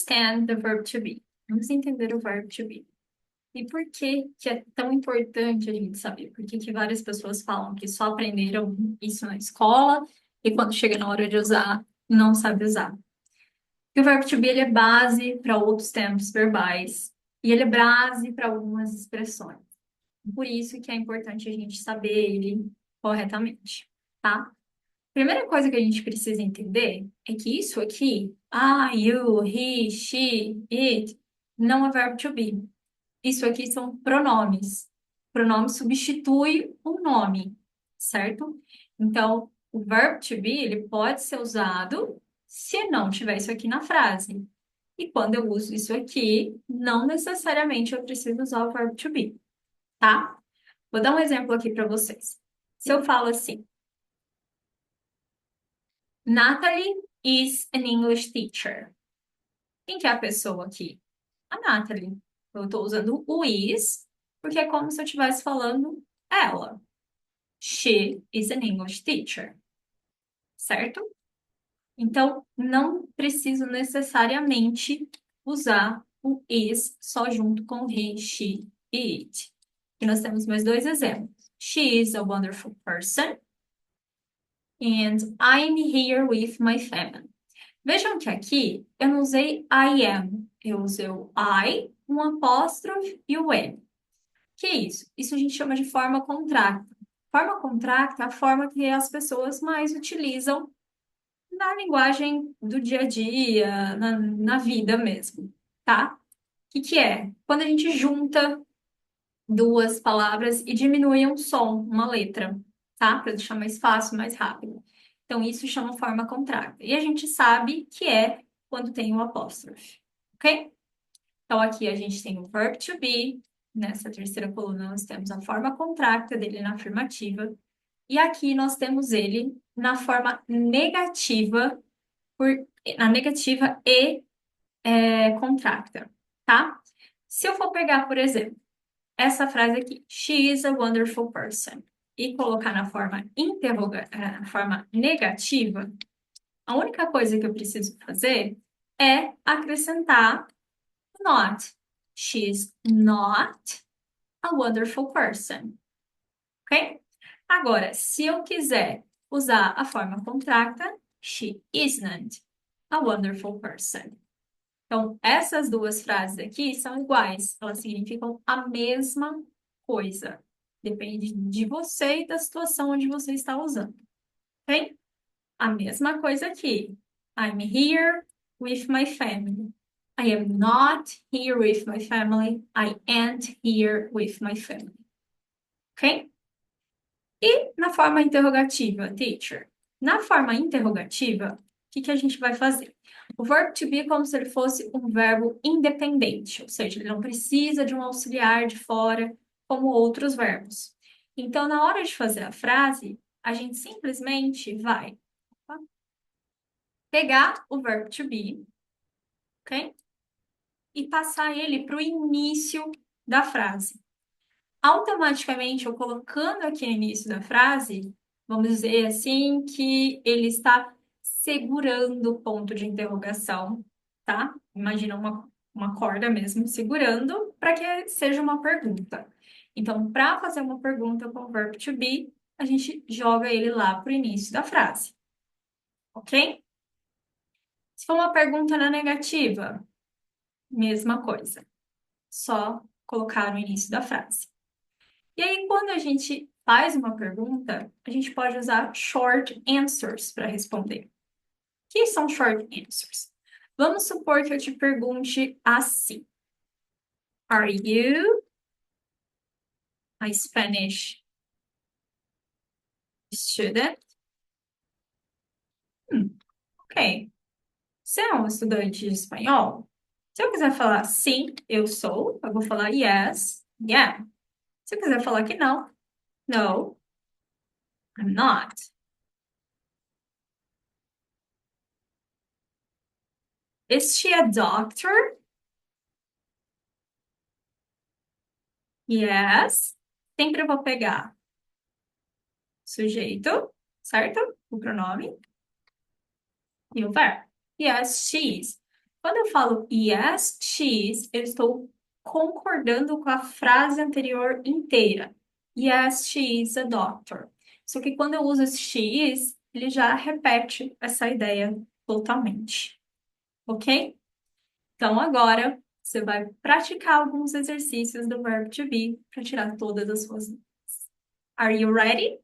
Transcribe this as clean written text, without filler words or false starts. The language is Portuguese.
Understand the verb to be. Vamos entender o verbo to be. E por que é tão importante a gente saber? Por que várias pessoas falam que só aprenderam isso na escola e quando chega na hora de usar, não sabe usar? Porque o verbo to be ele é base para outros tempos verbais e ele é base para algumas expressões. Por isso que é importante a gente saber ele corretamente, tá? Primeira coisa que a gente precisa entender é que isso aqui, you, he, she, it, não é verbo to be. Isso aqui são pronomes. Pronome substitui o nome, certo? Então, o verbo to be, ele pode ser usado se não tiver isso aqui na frase. E quando eu uso isso aqui, não necessariamente eu preciso usar o verbo to be, tá? Vou dar um exemplo aqui para vocês. Se eu falo assim, Natalie is an English teacher. Quem que é a pessoa aqui? A Natalie. Eu estou usando o is, porque é como se eu estivesse falando ela. She is an English teacher. Certo? Então, não preciso necessariamente usar o is só junto com he, she e it. E nós temos mais dois exemplos. She is a wonderful person. And I'm here with my family. Vejam que aqui eu não usei I am, eu usei o I, um apóstrofe e o am. Que é isso? Isso a gente chama de forma contracta. Forma contracta é a forma que as pessoas mais utilizam na linguagem do dia a dia, na vida mesmo, tá? O que é? Quando a gente junta duas palavras e diminui um som, uma letra, tá? Para deixar mais fácil, mais rápido. Então, isso chama forma contracta. E a gente sabe que é quando tem um apóstrofe, ok? Então, aqui a gente tem o verb to be. Nessa terceira coluna, nós temos a forma contracta dele na afirmativa. E aqui nós temos ele na forma negativa, na negativa e contracta, tá? Se eu for pegar, por exemplo, essa frase aqui, she is a wonderful person, e colocar na forma negativa, a única coisa que eu preciso fazer é acrescentar not. She's not a wonderful person. Ok? Agora, se eu quiser usar a forma contracta, she isn't a wonderful person. Então, essas duas frases aqui são iguais, elas significam a mesma coisa. Depende de você e da situação onde você está usando. Ok? A mesma coisa aqui. I'm here with my family. I am not here with my family. I ain't here with my family. Ok? E na forma interrogativa, teacher? Na forma interrogativa, o que a gente vai fazer? O verbo to be é como se ele fosse um verbo independente, ou seja, ele não precisa de um auxiliar de fora, como outros verbos. Então, na hora de fazer a frase, a gente simplesmente vai pegar o verbo to be, ok? E passar ele para o início da frase. Automaticamente, eu colocando aqui no início da frase, vamos dizer assim, que ele está segurando o ponto de interrogação, tá? Imagina uma corda mesmo, segurando para que seja uma pergunta. Então, para fazer uma pergunta com o verbo to be, a gente joga ele lá para o início da frase, ok? Se for uma pergunta na negativa, mesma coisa, só colocar no início da frase. E aí, quando a gente faz uma pergunta, a gente pode usar short answers para responder. O que são short answers? Vamos supor que eu te pergunte assim: Are you a Spanish student? Ok. Você é um estudante de espanhol? Se eu quiser falar sim, eu sou, eu vou falar yes, yeah. Se eu quiser falar que não, no, I'm not. Is she a doctor? Yes. Sempre eu vou pegar sujeito, certo? O pronome e o verbo. Yes, she is. Quando eu falo yes, she is, eu estou concordando com a frase anterior inteira. Yes, she is a doctor. Só que quando eu uso esse she is, ele já repete essa ideia totalmente. Ok? Então agora você vai praticar alguns exercícios do verbo to be para tirar todas as suas dúvidas. Are you ready?